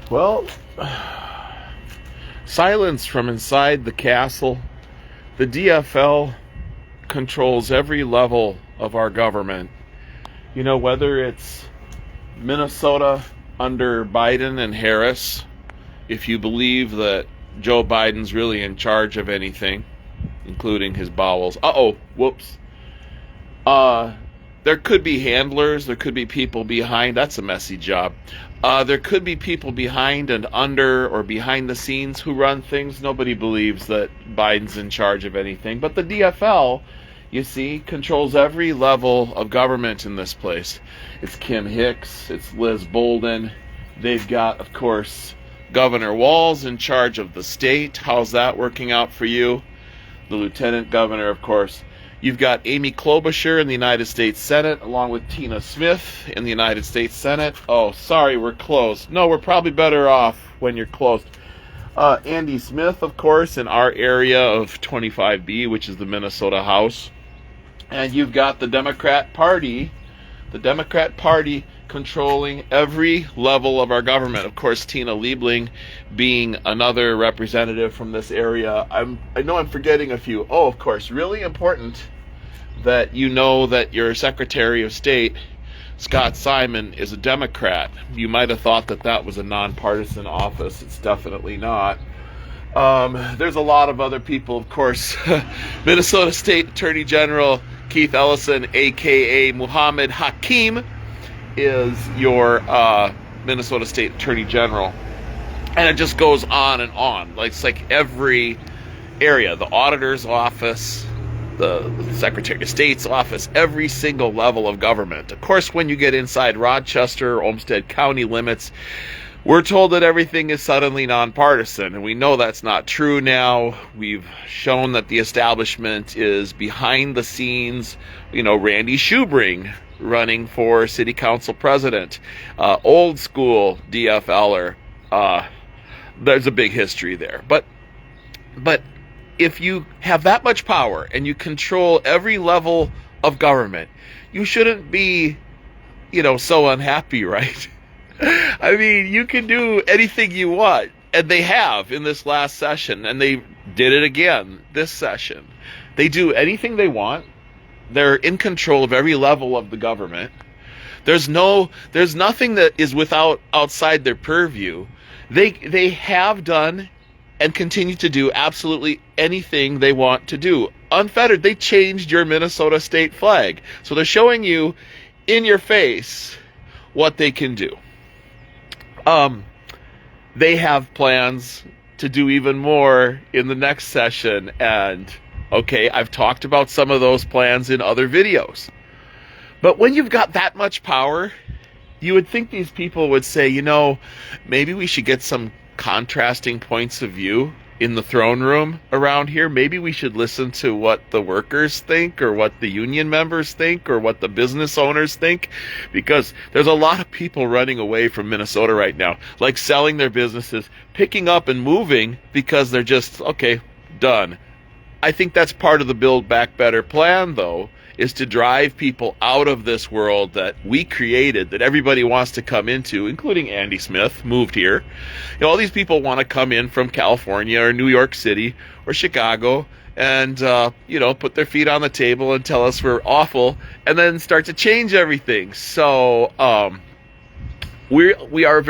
Well, silence from inside the castle. The DFL controls every level of our government. You know, whether it's Minnesota under Biden and Harris, if you believe that Joe Biden's really in charge of anything, including his bowels. Whoops. There could be handlers, there could be people behind. That's a messy job. There could be people behind and under or behind the scenes who run things. Nobody believes that Biden's in charge of anything. But the DFL, you see, controls every level of government in this place. It's Kim Hicks, it's Liz Bolden. They've got, of course, Governor Walz in charge of the state. How's that working out for you? The lieutenant governor, of course. You've got Amy Klobuchar in the United States Senate, along with Tina Smith in the United States Senate. Oh, sorry, we're closed. No, we're probably better off when you're closed. Andy Smith, of course, in our area of 25B, which is the Minnesota House. And you've got the Democrat Party controlling every level of our government. Of course, Tina Liebling being another representative from this area. I know I'm forgetting a few. Oh, of course, really important that you know that your Secretary of State, Scott Simon, is a Democrat. You might have thought that that was a nonpartisan office. It's definitely not. There's a lot of other people, of course. Minnesota State Attorney General Keith Ellison, aka Muhammad Hakim, is your Minnesota State Attorney General. And it just goes on and on. It's like every area, the auditor's office, the Secretary of State's office, every single level of government. Of course, when you get inside Rochester, Olmsted County limits, we're told that everything is suddenly nonpartisan, and we know that's not true now. We've shown that the establishment is behind the scenes. You know, Randy Schubring running for city council president, old school DFLer. There's a big history there. But if you have that much power and you control every level of government, you shouldn't be, so unhappy, right? I mean, you can do anything you want, and they have in this last session, and they did it again this session. They do anything they want. They're in control of every level of the government. There's nothing that is outside their purview. They have done and continue to do absolutely anything they want to do. Unfettered. They changed your Minnesota state flag. So they're showing you in your face what they can do. They have plans to do even more in the next session, and okay, I've talked about some of those plans in other videos. But when you've got that much power, you would think these people would say, maybe we should get some contrasting points of view in the throne room around here. Maybe we should listen to what the workers think, or what the union members think, or what the business owners think, because there's a lot of people running away from Minnesota right now, like selling their businesses, picking up and moving because they're just, okay, done. I think that's part of the Build Back Better plan, though, is to drive people out of this world that we created, that everybody wants to come into, including Andy Smith, moved here. All these people want to come in from California or New York City or Chicago and, put their feet on the table and tell us we're awful, and then start to change everything. So we are very